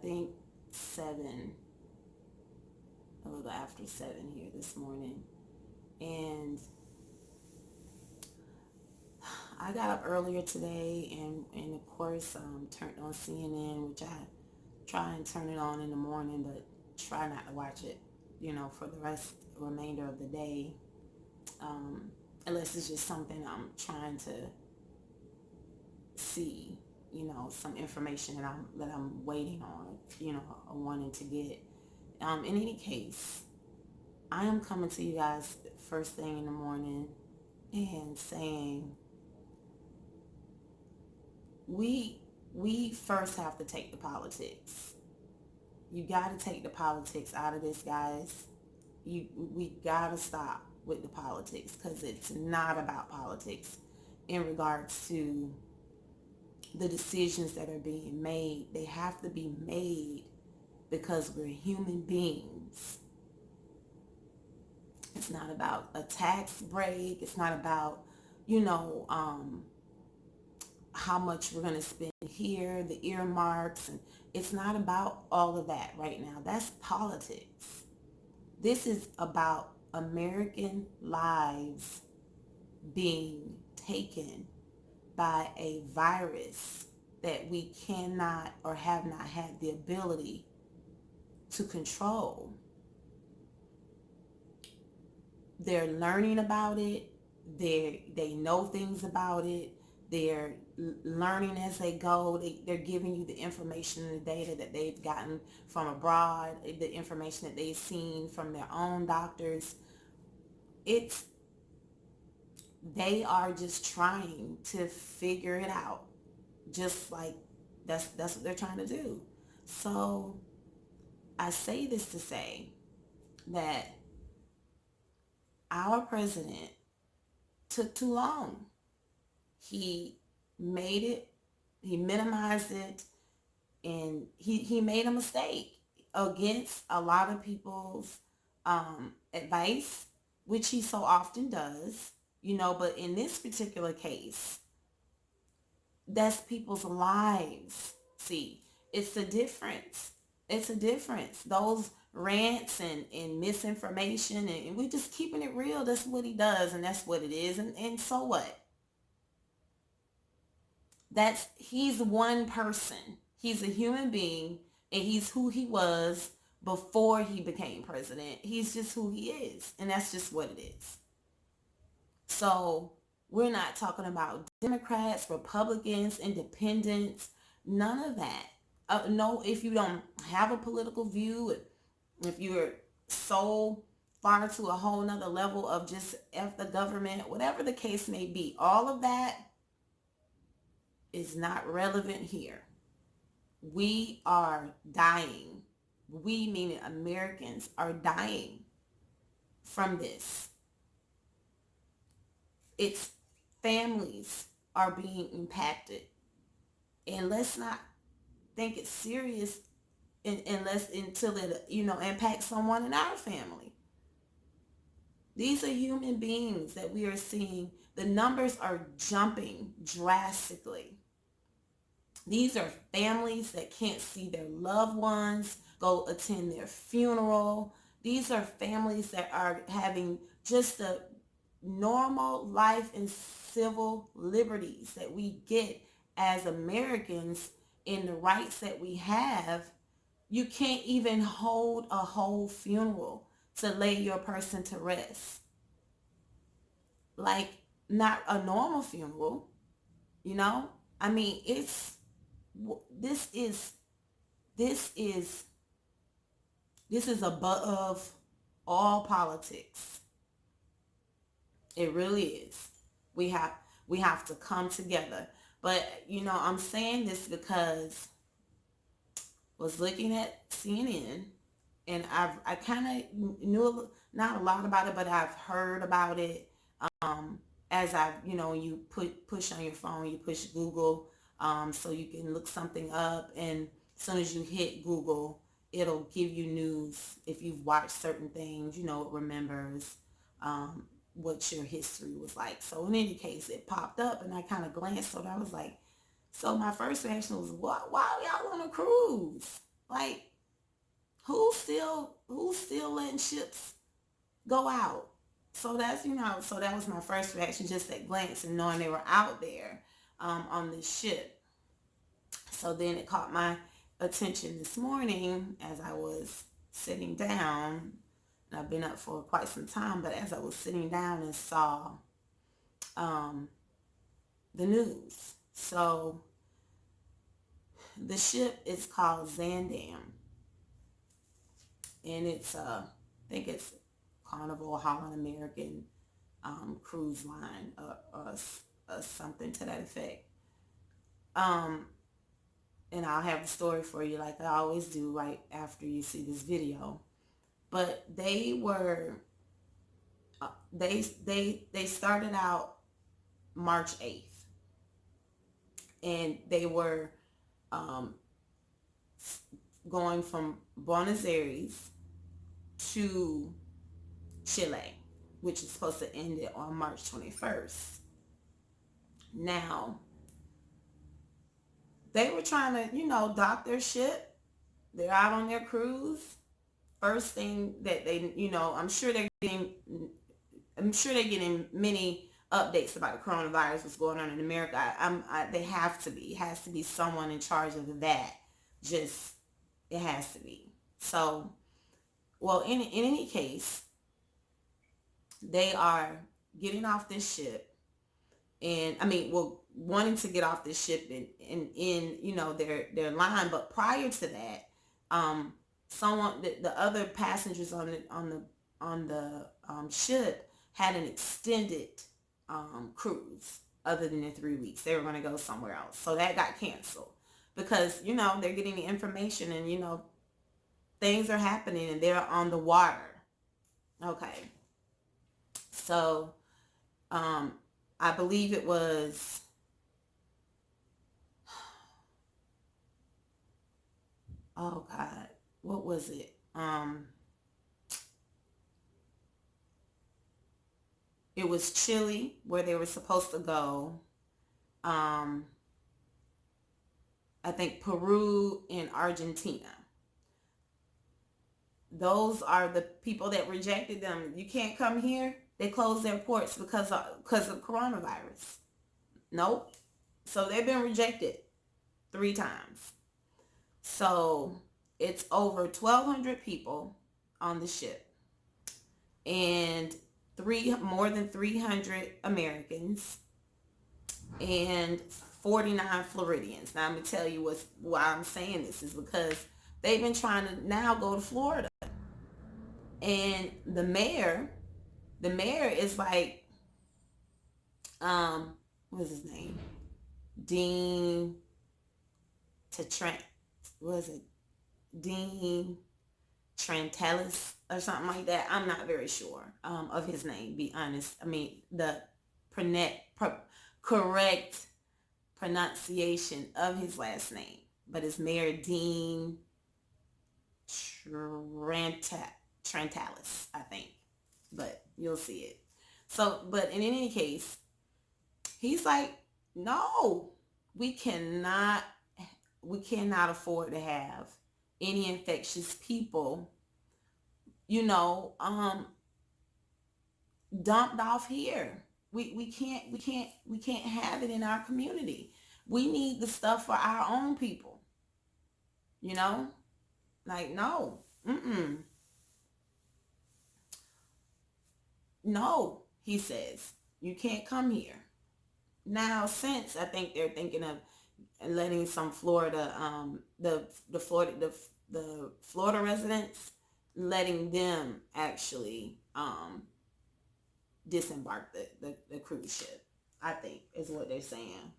think 7, a little after 7 here this morning. And I got up earlier today and of course turned on CNN, which I try and turn it on in the morning, but try not to watch it, for the remainder of the day, unless it's just something I'm trying to see, some information that I'm waiting on, or wanting to get. In any case, I am coming to you guys first thing in the morning and saying we first have to take the politics. You got to take the politics out of this, guys. We got to stop with the politics, because it's not about politics in regards to the decisions that are being made. They have to be made because we're human beings. It's not about a tax break. It's not about, how much we're going to spend here, the earmarks, and it's not about all of that right now. That's politics. This is about American lives being taken by a virus that we cannot or have not had the ability to control. They're learning about it. They know things about it. They're learning as they go. They're giving you the information and the data that they've gotten from abroad, the information that they've seen from their own doctors. They are just trying to figure it out. Just like that's what they're trying to do. So I say this to say that our president took too long. He made it, he minimized it, and he made a mistake against a lot of people's advice, which he so often does, but in this particular case, that's people's lives. See, it's a difference. It's a difference. Those rants and misinformation, and we're just keeping it real. That's what he does, and that's what it is. And so what? He's one person. He's a human being, and he's who he was before he became president. He's just who he is, and that's just what it is. So we're not talking about Democrats, Republicans, Independents, none of that. No, if you don't have a political view, if you're so far to a whole nother level of just F the government, whatever the case may be, all of that is not relevant here. We are dying. We, meaning Americans, are dying from this. Its families are being impacted. And let's not think it's serious until it, impacts someone in our family. These are human beings that we are seeing. The numbers are jumping drastically. These are families that can't see their loved ones go attend their funeral. These are families that are having just a normal life and civil liberties that we get as Americans in the rights that we have. You can't even hold a whole funeral to lay your person to rest. Like, not a normal funeral, I mean, this is above all politics. It really is. We have to come together. But I'm saying this because I was looking at CNN, and I kind of knew not a lot about it, but I've heard about it. As you push on your phone, you push Google, so you can look something up, and as soon as you hit Google, it'll give you news. If you've watched certain things, it remembers what your history was like. So in any case, it popped up, and I kind of glanced, so I was like, so my first reaction was, why are y'all on a cruise? Like, who's still letting ships go out? So that's, so that was my first reaction, just at glance and knowing they were out there on this ship. So then it caught my attention this morning as I was sitting down, and I've been up for quite some time, but as I was sitting down and saw um, the news. So the ship is called Zandam, and it's I think it's Carnival Holland American cruise line, or something to that effect. Um, and I'll have a story for you, like I always do, right after you see this video. But they were they started out March 8th, and they were um, going from Buenos Aires to Chile, which is supposed to end it on March 21st. Now, they were trying to, dock their ship. They're out on their cruise. First thing that they, I'm sure they're getting many updates about the coronavirus, what's going on in America. They have to be. It has to be someone in charge of that. Just, it has to be. So, well, in any case, they are getting off this ship, and wanting to get off this ship in their line. But prior to that, someone, the other passengers on the ship had an extended cruise other than the 3 weeks. They were going to go somewhere else, so that got canceled because they're getting the information, and things are happening, and they're on the water. Okay, so I believe it was, oh God, what was it? It was Chile where they were supposed to go. I think Peru and Argentina. Those are the people that rejected them. You can't come here. They closed their ports because of coronavirus. Nope. So they've been rejected 3 times. So it's over 1,200 people on the ship, and more than 300 Americans and 49 Floridians. Now I'm gonna tell you why I'm saying this is because they've been trying to now go to Florida, and the mayor is like, what is his name? Dean Trent, was it Dean Trantalis or something like that? I'm not very sure of his name, be honest. The correct pronunciation of his last name, but it's Mayor Dean Trantalis, I think, but you'll see it. So, but in any case, he's like, no, we cannot afford to have any infectious people, dumped off here. We can't have it in our community. We need the stuff for our own people. Like, no, no, he says, you can't come here. Now, since I think they're thinking of letting some Florida, the Florida residents, letting them actually disembark the cruise ship, I think is what they're saying.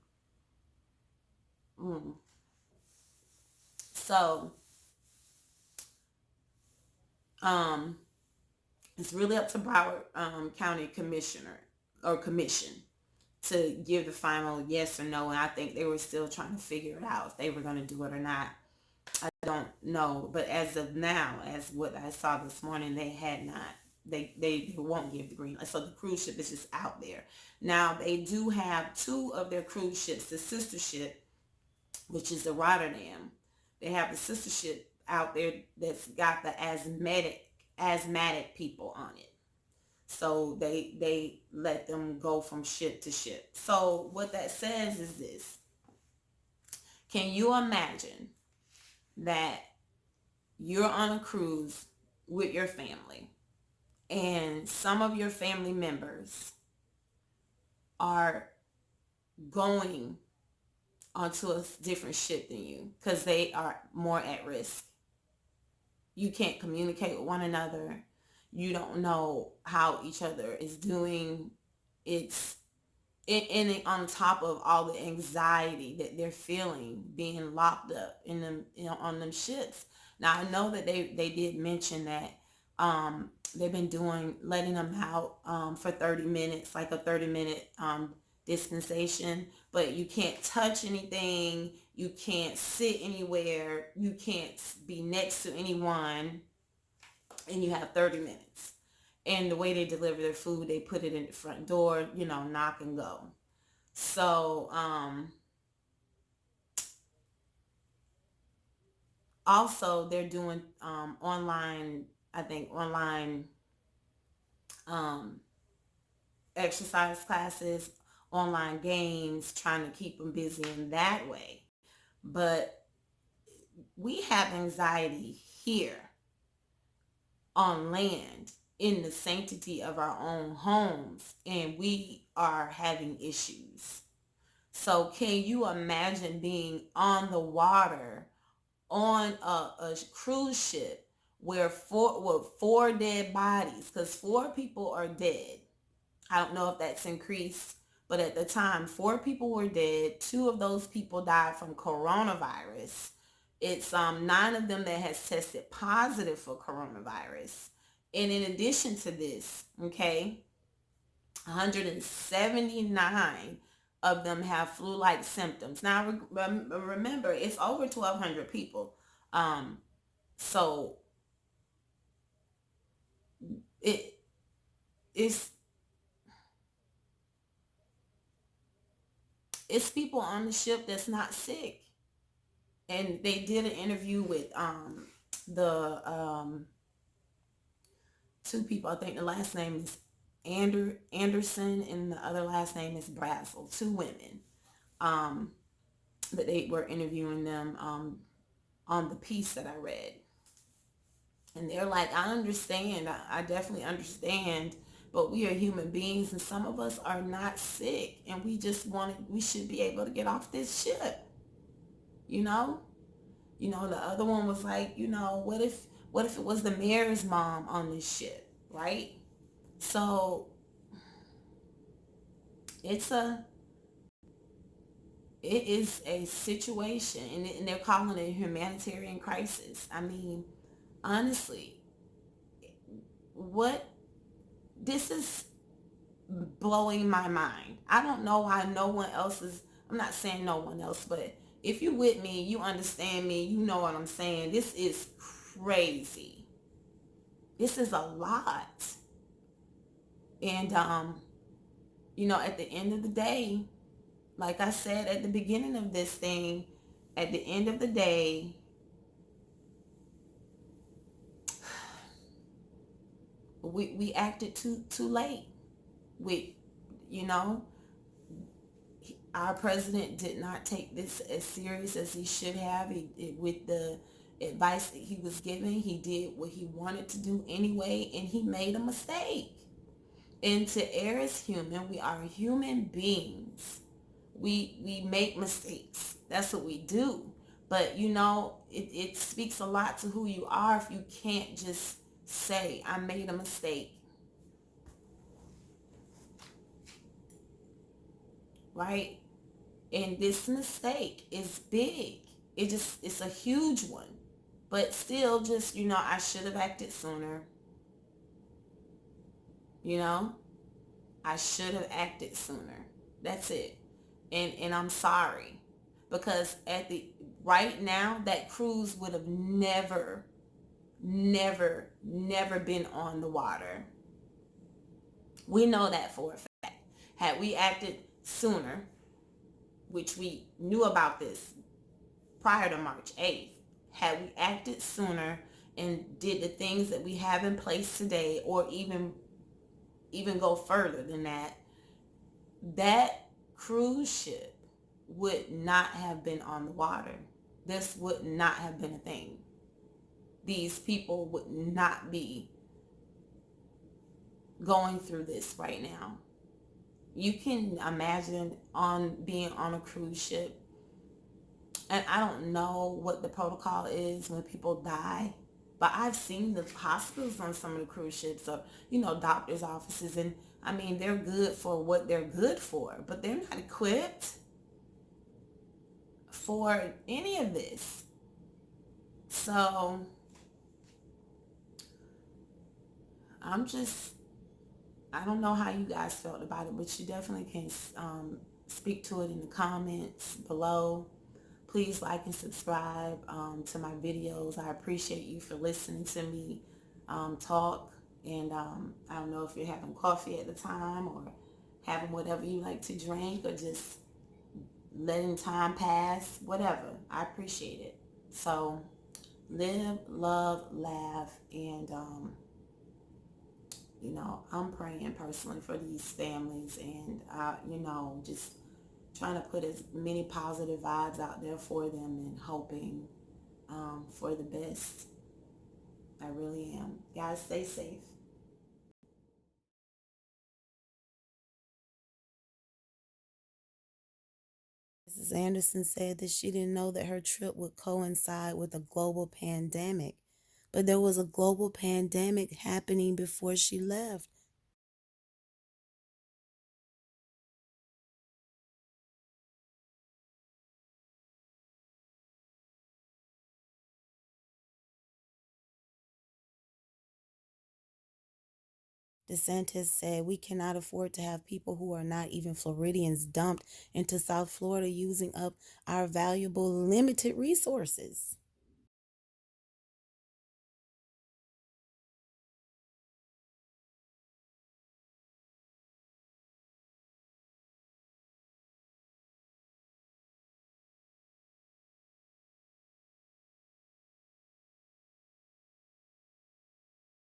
So it's really up to Broward County Commissioner or Commission to give the final yes or no, and I think they were still trying to figure it out if they were going to do it or not. I don't know, but as of now, as what I saw this morning, they had not. They won't give the green light. So the cruise ship is just out there. Now, they do have 2 of their cruise ships, the sister ship, which is the Rotterdam. They have the sister ship out there that's got the asthmatic people on it. So they let them go from ship to ship. So what that says is this. Can you imagine that you're on a cruise with your family and some of your family members are going onto a different ship than you because they are more at risk? You can't communicate with one another. You don't know how each other is doing. It's and on top of all the anxiety that they're feeling being locked up in them, on them ships. Now I know that they did mention that they've been letting them out for 30 minutes, like a 30-minute dispensation, but you can't touch anything, you can't sit anywhere, you can't be next to anyone, and you have 30 minutes. And the way they deliver their food, they put it in the front door, knock and go. So, also they're doing online, I think online exercise classes, online games, trying to keep them busy in that way. But we have anxiety here on land in the sanctity of our own homes, and we are having issues. So can you imagine being on the water on a cruise ship where four dead bodies, because 4 people are dead. I don't know if that's increased, but at the time 4 people were dead. 2 of those people died from coronavirus. It's 9 of them that has tested positive for coronavirus. And in addition to this, okay, 179 of them have flu-like symptoms. Now remember, it's over 1,200 people. So it's people on the ship that's not sick. And they did an interview with the 2 people. I think the last name is Anderson and the other last name is Brazel. 2 women. That they were interviewing them on the piece that I read. And they're like, I understand. I definitely understand. But we are human beings, and some of us are not sick, and we should be able to get off this ship. The other one was like, what if it was the mayor's mom on this ship, right? So it is a situation, and they're calling it a humanitarian crisis. I mean, honestly, this is blowing my mind. I don't know why no one else is. I'm not saying no one else, but if you with me, you understand me, you know what I'm saying. This is crazy. This is a lot. And at the end of the day, like I said at the beginning of this thing, at the end of the day, we acted too late. Our president did not take this as serious as he should have. With the advice that he was given, he did what he wanted to do anyway, and he made a mistake. And to err is human. We are human beings. We make mistakes. That's what we do. But it speaks a lot to who you are if you can't just say, I made a mistake. Right? And this mistake is big. It's a huge one. But still, just, I should have acted sooner. I should have acted sooner. That's it. And I'm sorry. Because right now, that cruise would have never been on the water. We know that for a fact. Had we acted sooner, which we knew about this prior to March 8th, had we acted sooner and did the things that we have in place today, or even go further than that, that cruise ship would not have been on the water. This would not have been a thing. These people would not be going through this right now. You can imagine on being on a cruise ship, and I don't know what the protocol is when people die, but I've seen the hospitals on some of the cruise ships, or doctors' offices, and I mean, they're good for what they're good for, but they're not equipped for any of this. So I'm just, I don't know how you guys felt about it, but you definitely can speak to it in the comments below. Please like and subscribe to my videos. I appreciate you for listening to me talk. And I don't know if you're having coffee at the time, or having whatever you like to drink, or just letting time pass, whatever. I appreciate it. So live, love, laugh, and I'm praying personally for these families, and just trying to put as many positive vibes out there for them, and hoping for the best. I really am. Guys, stay safe. Mrs. Anderson said that she didn't know that her trip would coincide with a global pandemic, but there was a global pandemic happening before she left. DeSantis said we cannot afford to have people who are not even Floridians dumped into South Florida, using up our valuable limited resources.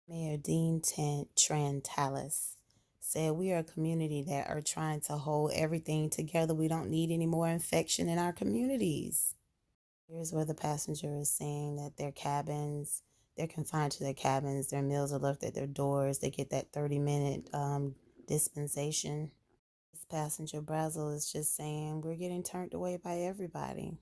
Mayor Dean Trantalis said we are a community that are trying to hold everything together. We don't need any more infection in our communities. Here's where the passenger is saying that they're confined to their cabins, their meals are left at their doors, they get that 30-minute dispensation. This passenger Brazil is just saying we're getting turned away by everybody.